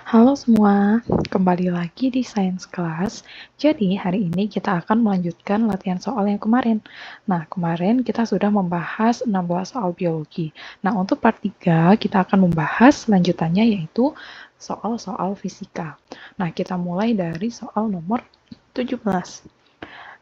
Halo semua, kembali lagi di Science Class. Jadi hari ini kita akan melanjutkan latihan soal yang kemarin. Nah, kemarin kita sudah membahas 16 soal biologi. Nah, untuk part 3 kita akan membahas lanjutannya yaitu soal-soal fisika. Nah, kita mulai dari soal nomor 17.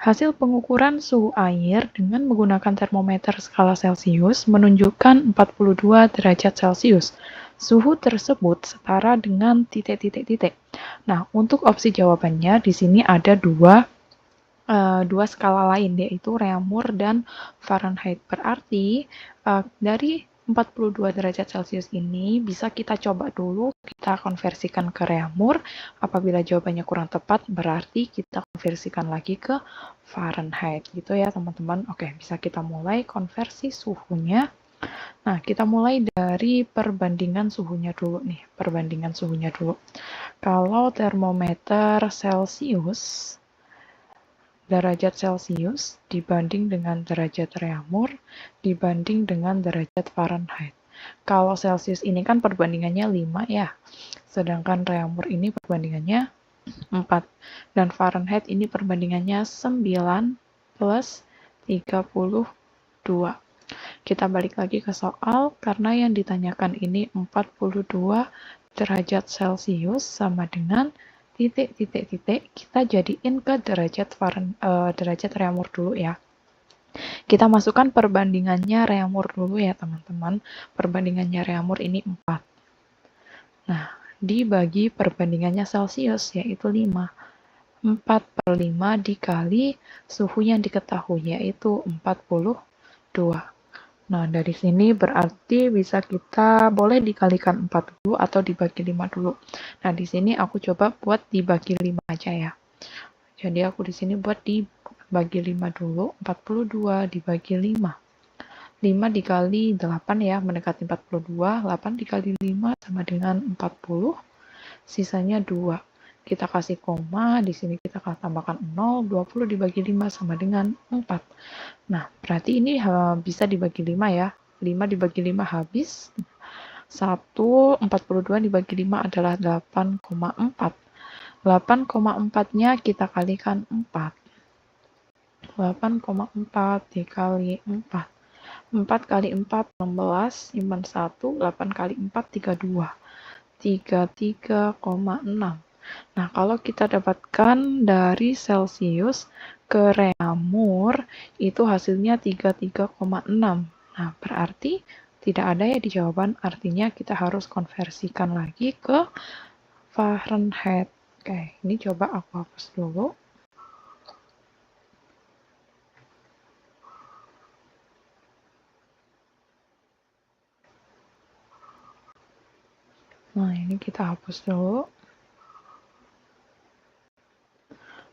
Hasil pengukuran suhu air dengan menggunakan termometer skala Celcius menunjukkan 42 derajat Celcius. Suhu tersebut setara dengan titik-titik-titik. Nah, untuk opsi jawabannya di sini ada dua skala lain, yaitu Reaumur dan Fahrenheit. Berarti dari 42 derajat Celcius ini bisa kita coba dulu, kita konversikan ke Reaumur. Apabila jawabannya kurang tepat, berarti kita konversikan lagi ke Fahrenheit. Gitu ya teman-teman. Oke, bisa kita mulai konversi suhunya. Nah, kita mulai dari perbandingan suhunya dulu nih. Perbandingan suhunya dulu. Kalau termometer Celcius, derajat Celcius dibanding dengan derajat Reaumur dibanding dengan derajat Fahrenheit. Kalau Celcius ini kan perbandingannya 5 ya, sedangkan Reaumur ini perbandingannya 4, dan Fahrenheit ini perbandingannya 9 plus 32. Kita balik lagi ke soal, karena yang ditanyakan ini 42 derajat Celcius sama dengan titik-titik-titik, kita jadiin ke derajat Reaumur dulu ya. Kita masukkan perbandingannya Reaumur dulu ya teman-teman. Perbandingannya Reaumur ini 4. Nah, dibagi perbandingannya Celcius yaitu 5. 4/5 dikali suhu yang diketahui yaitu 42. Nah, dari sini berarti bisa kita boleh dikalikan 4 dulu atau dibagi 5 dulu. Nah, di sini aku coba buat dibagi 5 aja ya. Jadi aku di sini buat dibagi 5 dulu, 42 dibagi 5. 5 dikali 8 ya, mendekati 42. 8 dikali 5 sama dengan 40. Sisanya 2. Kita kasih koma, di sini kita akan tambahkan 0, 20 dibagi 5 sama dengan 4. Nah, berarti ini bisa dibagi 5 ya. 5 dibagi 5 habis. 42 dibagi 5 adalah 8,4. 8,4-nya kita kalikan 4. 8,4 dikali 4. 4 kali 4, 16, simpan 1, 8 kali 4, 32. 33,6. Nah, kalau kita dapatkan dari Celcius ke Reaumur, itu hasilnya 33,6. Nah, berarti tidak ada ya di jawaban, artinya kita harus konversikan lagi ke Fahrenheit. Oke, ini coba aku hapus dulu. Nah, ini kita hapus dulu.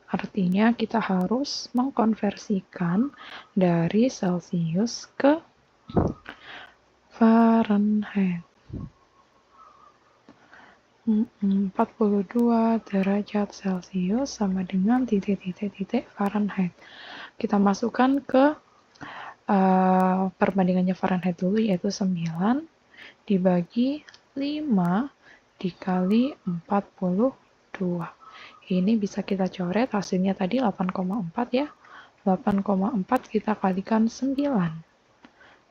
Artinya kita harus mengkonversikan dari Celcius ke Fahrenheit. 42 derajat Celcius sama dengan titik-titik-titik Fahrenheit. Kita masukkan ke perbandingannya Fahrenheit dulu, yaitu 9 dibagi 5 dikali 42. Ini bisa kita coret, hasilnya tadi 8,4 ya. 8,4 kita kalikan 9.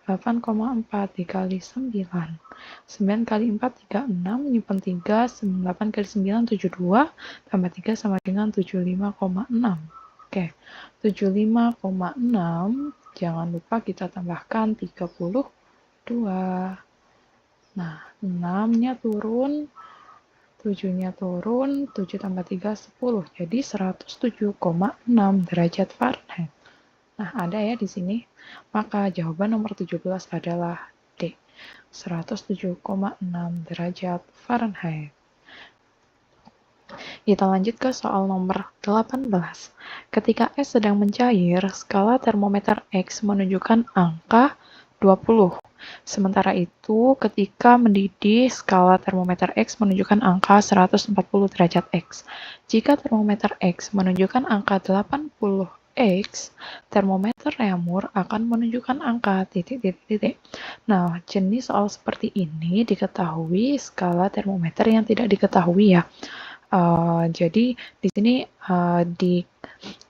8,4 dikali 9. 9 kali 4, 36, nyimpen 3, 8 kali 9, 72, tambah 3 sama dengan 75,6. Oke, 75,6, jangan lupa kita tambahkan 32. Nah, 6-nya turun, 7-nya turun, 7 tambah 3, 10. Jadi 107,6 derajat Fahrenheit. Nah, ada ya di sini. Maka jawaban nomor 17 adalah D. 107,6 derajat Fahrenheit. Kita lanjut ke soal nomor 18. Ketika es sedang mencair, skala termometer X menunjukkan angka 20. Sementara itu, ketika mendidih, skala termometer X menunjukkan angka 140 derajat X. Jika termometer X menunjukkan angka 80 X, termometer reamur akan menunjukkan angka titik-titik-titik. Nah, jenis soal seperti ini diketahui skala termometer yang tidak diketahui ya. Jadi di sini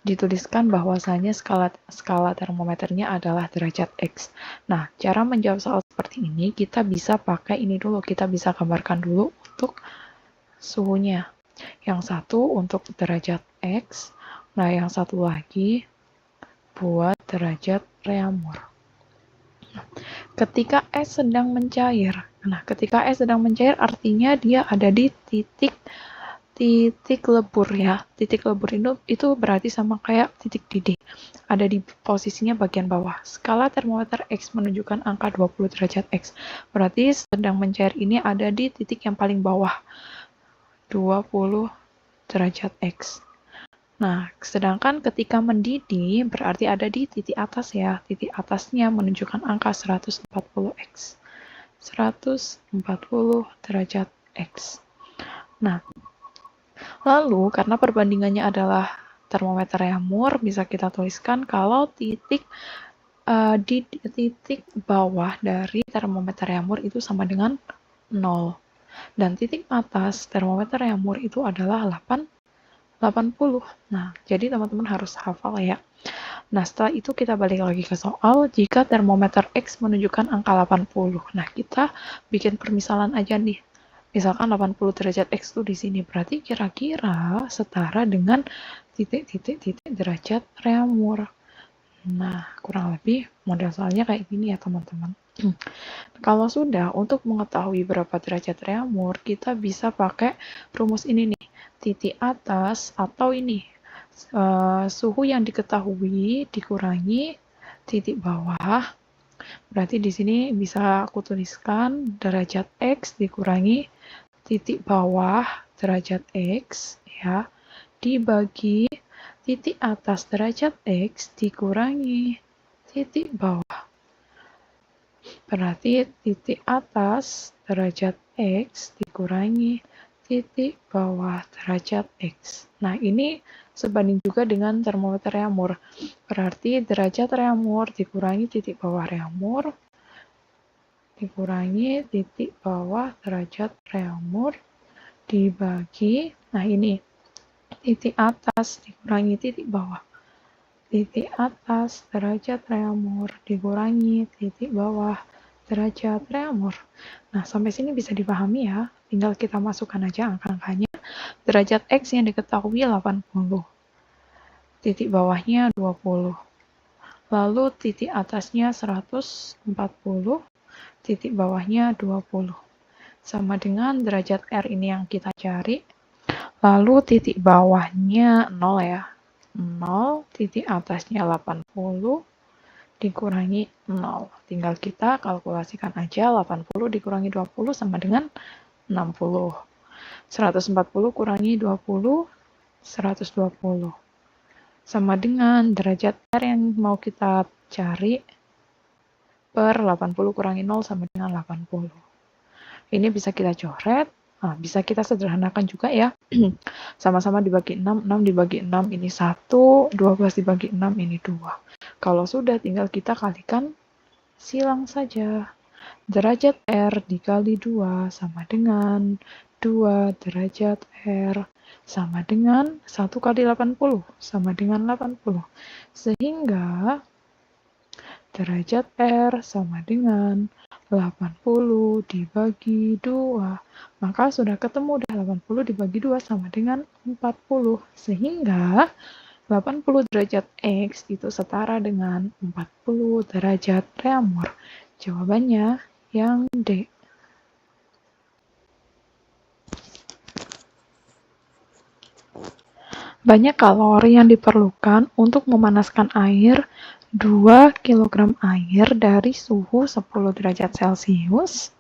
dituliskan bahwasanya skala termometernya adalah derajat X. Nah, cara menjawab soal seperti ini kita bisa pakai ini dulu, kita bisa gambarkan dulu untuk suhunya. Yang satu untuk derajat X, nah yang satu lagi buat derajat reamur. Ketika es sedang mencair, nah ketika es sedang mencair artinya dia ada di titik lebur ya. Titik lebur itu berarti sama kayak titik didih. Ada di posisinya bagian bawah. Skala termometer X menunjukkan angka 20 derajat X. Berarti sedang mencair ini ada di titik yang paling bawah. 20 derajat X. Nah, sedangkan ketika mendidih berarti ada di titik atas ya. Titik atasnya menunjukkan angka 140 X. 140 derajat X. Nah, lalu karena perbandingannya adalah termometer reamur, bisa kita tuliskan kalau di titik bawah dari termometer reamur itu sama dengan 0. Dan titik atas termometer reamur itu adalah 80. Nah, jadi teman-teman harus hafal ya. Nah, setelah itu kita balik lagi ke soal, jika termometer X menunjukkan angka 80. Nah, kita bikin permisalan aja nih. Misalkan 80 derajat X itu di sini, berarti kira-kira setara dengan titik-titik derajat reamur. Nah, kurang lebih model soalnya kayak gini ya, teman-teman. Kalau sudah, untuk mengetahui berapa derajat reamur, kita bisa pakai rumus ini nih. Titik atas atau ini, suhu yang diketahui dikurangi titik bawah. Berarti di sini bisa aku tuliskan derajat X dikurangi titik bawah derajat X ya, dibagi titik atas derajat X dikurangi titik bawah. Berarti titik atas derajat X dikurangi titik bawah derajat X. Nah, ini sebanding juga dengan termometer reamur. Berarti derajat reamur dikurangi titik bawah reamur dikurangi titik bawah derajat reamur dibagi, nah ini, titik atas dikurangi titik bawah. Titik atas derajat reamur dikurangi titik bawah derajat reamur. Nah, sampai sini bisa dipahami ya. Tinggal kita masukkan aja angka-angkanya. Derajat X yang diketahui 80. Titik bawahnya 20. Lalu titik atasnya 140. Titik bawahnya 20. Sama dengan derajat R ini yang kita cari. Lalu titik bawahnya 0 ya. 0, titik atasnya 80, dikurangi 0. Tinggal kita kalkulasikan aja, 80 dikurangi 20 sama dengan 60. 140 kurangi 20, 120. Sama dengan derajat R yang mau kita cari per 80 kurangi 0 sama dengan 80. Ini bisa kita coret. Nah, bisa kita sederhanakan juga ya. Sama-sama dibagi 6, 6 dibagi 6 ini 1, 12 dibagi 6 ini 2. Kalau sudah tinggal kita kalikan silang saja. Derajat R dikali 2 sama dengan 2 derajat R sama dengan 1 kali 80 sama dengan 80. Sehingga derajat R sama dengan 80 dibagi 2. Maka sudah ketemu dah 80 dibagi 2 sama dengan 40. Sehingga 80 derajat X itu setara dengan 40 derajat reamur. Jawabannya yang D. Banyak kalori yang diperlukan untuk memanaskan air 2 kg air dari suhu 10 derajat Celcius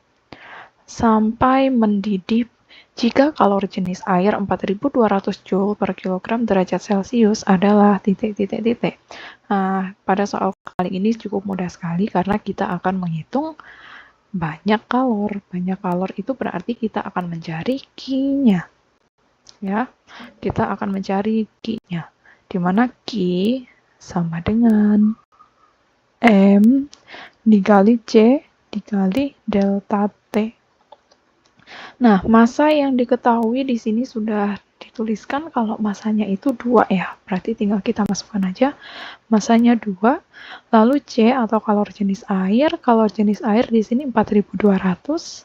sampai mendidih jika kalori jenis air 4.200 Joule per kilogram derajat Celcius adalah titik-titik-titik. Nah, pada soal kali ini cukup mudah sekali karena kita akan menghitung banyak kalor. Banyak kalor itu berarti kita akan mencari Q-nya. Ya, kita akan mencari Q-nya. Di mana Q sama dengan M dikali C dikali delta T. Nah, massa yang diketahui di sini sudah dituliskan kalau massanya itu 2 ya. Berarti tinggal kita masukkan aja massanya 2. Lalu C atau kalor jenis air. Kalor jenis air di sini 4.200.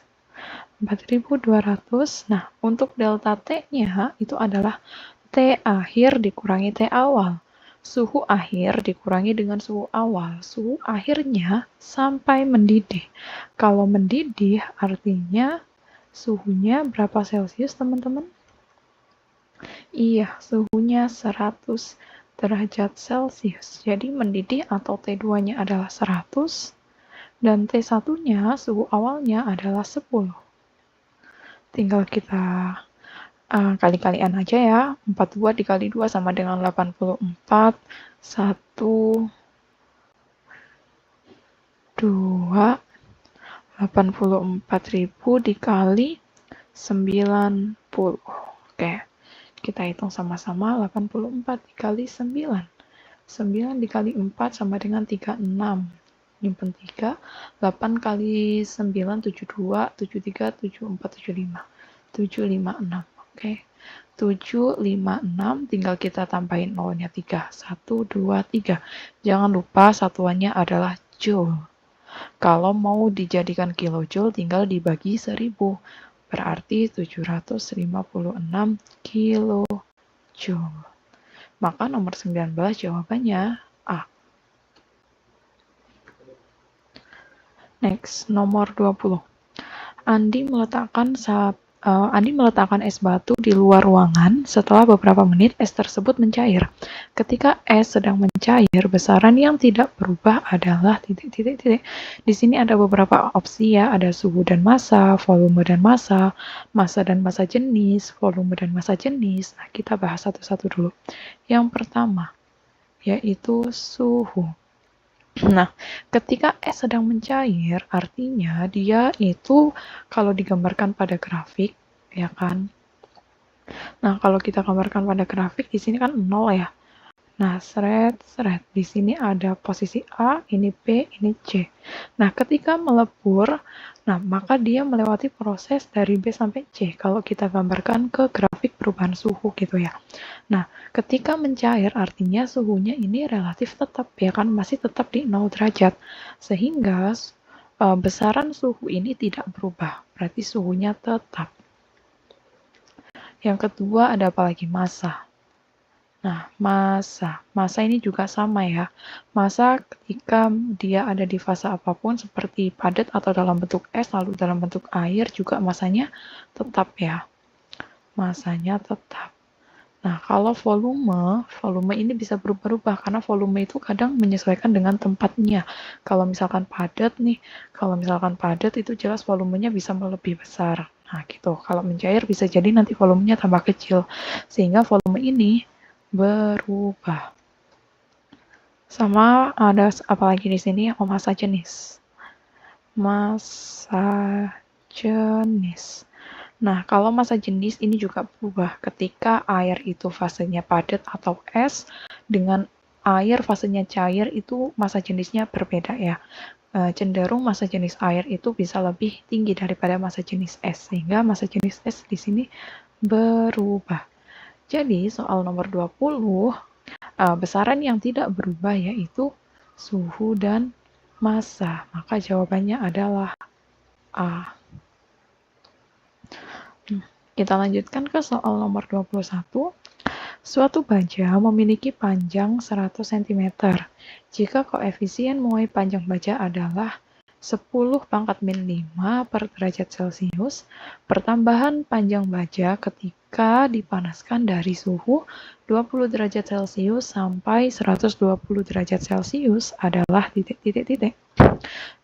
4.200. Nah, untuk delta T-nya itu adalah T akhir dikurangi T awal. Suhu akhir dikurangi dengan suhu awal. Suhu akhirnya sampai mendidih. Kalau mendidih artinya suhunya berapa Celcius, teman-teman? Iya, suhunya 100 derajat Celcius. Jadi mendidih atau T2-nya adalah 100 dan T1-nya suhu awalnya adalah 10. Tinggal kita kali-kalian aja ya. 42 dikali 2 sama dengan 84. 1, 2, 84.000 dikali 90. Oke, kita hitung sama-sama. 84 dikali 9. 9 dikali 4 sama dengan 36. Nyimpen 3. 8 kali 9, 72. 73, 74, 75. 756. Oke. 756 tinggal kita tambahin nolnya 3. 1, 2, 3. Jangan lupa satuannya adalah joule. Kalau mau dijadikan kilojoule tinggal dibagi 1000. Berarti 756 kilojoule. Maka nomor 19 jawabannya A. Next, nomor 20. Andi meletakkan es batu di luar ruangan. Setelah beberapa menit, es tersebut mencair. Ketika es sedang mencair, besaran yang tidak berubah adalah titik-titik-titik. Di sini ada beberapa opsi ya, ada suhu dan massa, volume dan massa dan massa jenis, volume dan massa jenis. Nah, kita bahas satu-satu dulu. Yang pertama, yaitu suhu. Nah, ketika es sedang mencair, artinya dia itu kalau digambarkan pada grafik, ya kan? Nah, kalau kita gambarkan pada grafik, di sini kan 0 ya. Nah, seret. Di sini ada posisi A, ini B, ini C. Nah, ketika melebur, nah maka dia melewati proses dari B sampai C. Kalau kita gambarkan ke grafik perubahan suhu gitu ya. Nah, ketika mencair artinya suhunya ini relatif tetap ya kan, masih tetap di 0 derajat. Sehingga besaran suhu ini tidak berubah. Berarti suhunya tetap. Yang kedua ada apa lagi? Massa. Nah, massa ini juga sama ya. Massa ketika dia ada di fase apapun seperti padat atau dalam bentuk es, lalu dalam bentuk air juga massanya tetap ya. Massanya tetap. Nah, kalau volume ini bisa berubah-ubah karena volume itu kadang menyesuaikan dengan tempatnya. Kalau misalkan padat itu jelas volumenya bisa lebih besar. Nah, gitu. Kalau mencair bisa jadi nanti volumenya tambah kecil. Sehingga volume ini berubah. Sama ada apa lagi di sini? Oh, massa jenis. Massa jenis. Nah, kalau massa jenis ini juga berubah ketika air itu fasenya padat atau es dengan air fasenya cair itu massa jenisnya berbeda ya. Cenderung massa jenis air itu bisa lebih tinggi daripada massa jenis es sehingga massa jenis es di sini berubah. Jadi, soal nomor 20 besaran yang tidak berubah yaitu suhu dan massa. Maka jawabannya adalah A. Kita lanjutkan ke soal nomor 21. Suatu baja memiliki panjang 100 cm. Jika koefisien muai panjang baja adalah 10 pangkat min 5 per derajat Celcius, pertambahan panjang baja ketika dipanaskan dari suhu 20 derajat Celcius sampai 120 derajat Celcius adalah titik-titik-titik.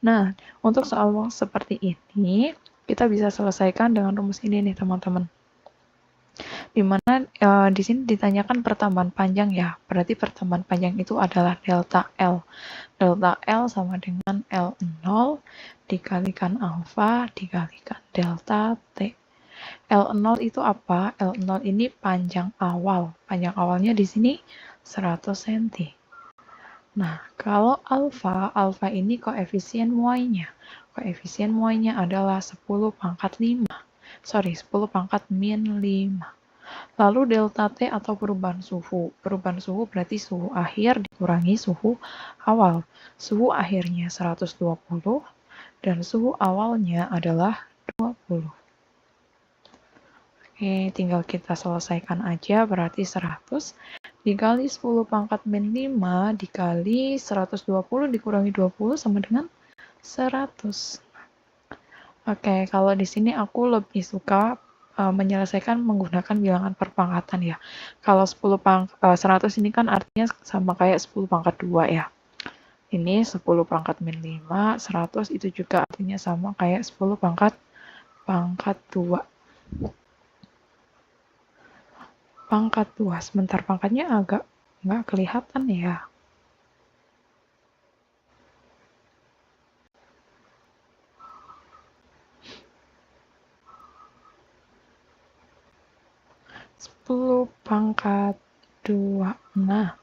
Nah, untuk soal seperti ini, kita bisa selesaikan dengan rumus ini nih, teman-teman. Dimana di sini ditanyakan pertambahan panjang ya, berarti pertambahan panjang itu adalah delta L. Delta L sama dengan L0 dikalikan alfa dikalikan delta T. L0 itu apa? L0 ini panjang awal. Panjang awalnya di sini 100 cm. Nah, kalau alfa ini koefisien y-nya. Koefisien y-nya adalah 10 pangkat 5. Sorry, 10 pangkat min 5. Lalu delta T atau perubahan suhu. Perubahan suhu berarti suhu akhir dikurangi suhu awal. Suhu akhirnya 120 dan suhu awalnya adalah 20. Oke, tinggal kita selesaikan aja, berarti 100 dikali 10 pangkat min 5 dikali 120 dikurangi 20 sama dengan 100. Oke, kalau di sini aku lebih suka menyelesaikan menggunakan bilangan perpangkatan ya. Kalau 100 ini kan artinya sama kayak 10 pangkat 2 ya. Ini 10 pangkat min 5, 100 itu juga artinya sama kayak 10 pangkat 2. Pangkat 2, sebentar pangkatnya agak nggak kelihatan ya. Pangkat 2. Nah,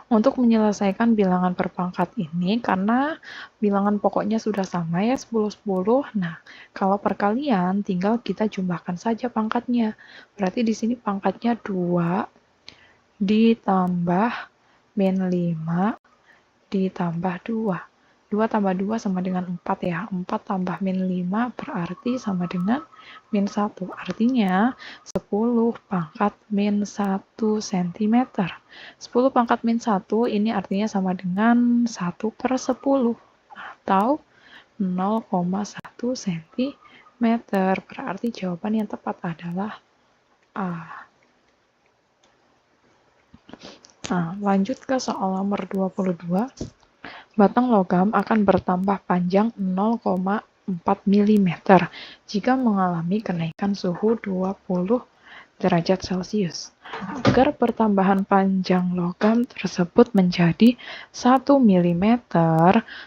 untuk menyelesaikan bilangan perpangkat ini, karena bilangan pokoknya sudah sama ya, 10-10. Nah, kalau perkalian, tinggal kita jumlahkan saja pangkatnya. Berarti di sini pangkatnya 2 ditambah min 5 ditambah 2. 2 tambah 2 sama dengan 4 ya. 4 tambah min 5 berarti sama dengan min 1. Artinya 10 pangkat min 1 cm. 10 pangkat min 1 ini artinya sama dengan 1 per 10 atau 0,1 cm. Berarti jawaban yang tepat adalah A. Nah, lanjut ke soal nomor 22. Batang logam akan bertambah panjang 0,4 mm jika mengalami kenaikan suhu 20 derajat Celcius. Agar pertambahan panjang logam tersebut menjadi 1 mm,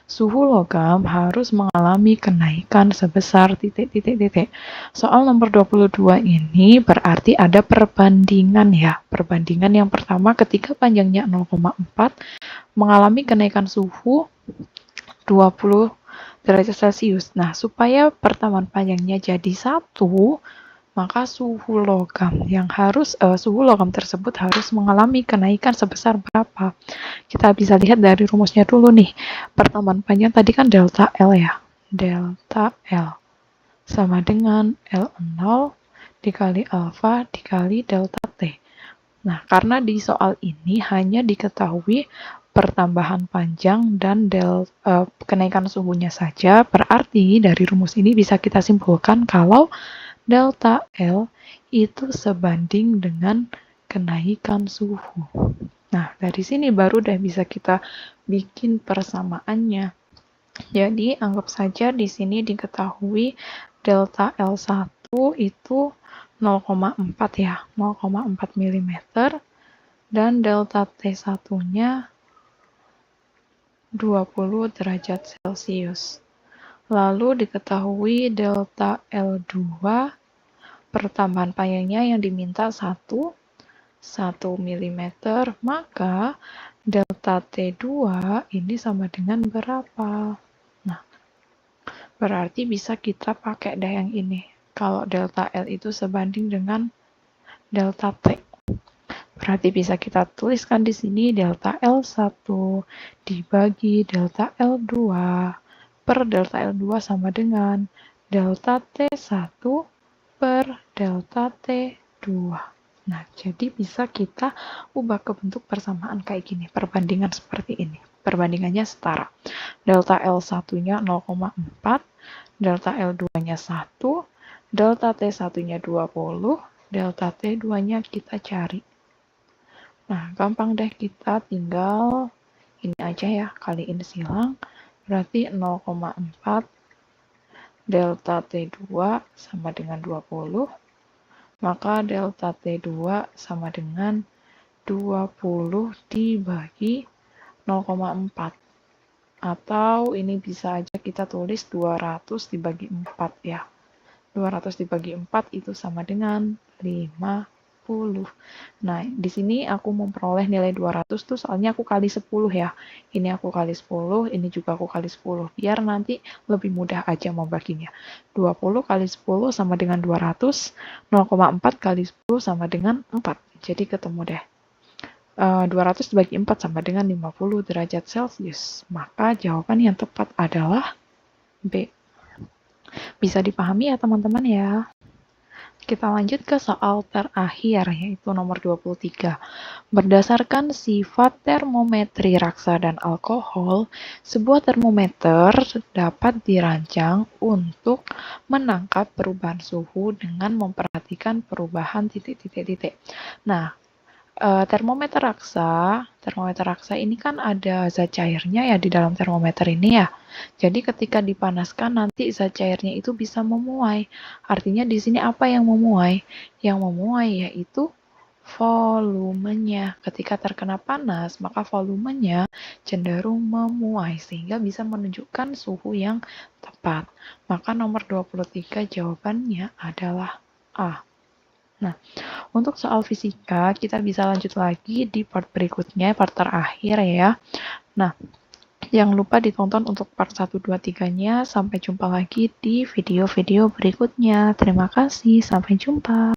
suhu logam harus mengalami kenaikan sebesar titik-titik-titik. Soal nomor 22 ini berarti ada perbandingan ya. Perbandingan yang pertama ketika panjangnya 0,4 mengalami kenaikan suhu 20 derajat Celcius. Nah, supaya pertambahan panjangnya jadi 1, maka suhu logam tersebut harus mengalami kenaikan sebesar berapa? Kita bisa lihat dari rumusnya dulu nih. Pertambahan panjang tadi kan delta L ya. Delta L sama dengan L0 dikali alfa dikali delta T. Nah, karena di soal ini hanya diketahui pertambahan panjang dan kenaikan suhunya saja, berarti dari rumus ini bisa kita simpulkan kalau delta L itu sebanding dengan kenaikan suhu. Nah, dari sini baru udah bisa kita bikin persamaannya. Jadi, anggap saja di sini diketahui delta L1 itu 0,4 ya, 0,4 mm, dan delta T1-nya 20 derajat Celcius. Lalu diketahui delta L2, pertambahan panjangnya yang diminta 1 mm, maka delta T2 ini sama dengan berapa? Nah, berarti bisa kita pakai dah yang ini. Kalau delta L itu sebanding dengan delta T. Berarti bisa kita tuliskan di sini delta L1 dibagi delta L2 per delta L2 sama dengan delta T1 per delta T2. Nah, jadi bisa kita ubah ke bentuk persamaan kayak gini, perbandingan seperti ini. Perbandingannya setara. Delta L1-nya 0,4, delta L2-nya 1, delta T1-nya 20, delta T2-nya kita cari. Nah, gampang deh, kita tinggal ini aja ya, kaliin silang. Berarti 0,4 delta T2 sama dengan 20. Maka delta T2 sama dengan 20 dibagi 0,4. Atau ini bisa aja kita tulis 200 dibagi 4 ya. 200 dibagi 4 itu sama dengan 50. Nah, di sini aku memperoleh nilai 200 tuh soalnya aku kali 10 ya. Ini aku kali 10, ini juga aku kali 10. Biar nanti lebih mudah aja membaginya. 20 kali 10 sama dengan 200, 0,4 kali 10 sama dengan 4. Jadi ketemu deh. 200 dibagi 4 sama dengan 50 derajat Celcius. Maka jawaban yang tepat adalah B. Bisa dipahami ya teman-teman ya? Kita lanjut ke soal terakhir, yaitu nomor 23. Berdasarkan sifat termometri raksa dan alkohol, sebuah termometer dapat dirancang untuk menangkap perubahan suhu dengan memperhatikan perubahan titik-titik. Nah, termometer raksa ini kan ada zat cairnya ya di dalam termometer ini ya. Jadi ketika dipanaskan nanti zat cairnya itu bisa memuai. Artinya di sini apa yang memuai? Yang memuai yaitu volumenya. Ketika terkena panas, maka volumenya cenderung memuai sehingga bisa menunjukkan suhu yang tepat. Maka nomor 23 jawabannya adalah A. Nah, untuk soal fisika, kita bisa lanjut lagi di part berikutnya, part terakhir ya. Nah, jangan lupa ditonton untuk part 1, 2, 3-nya. Sampai jumpa lagi di video-video berikutnya. Terima kasih, sampai jumpa.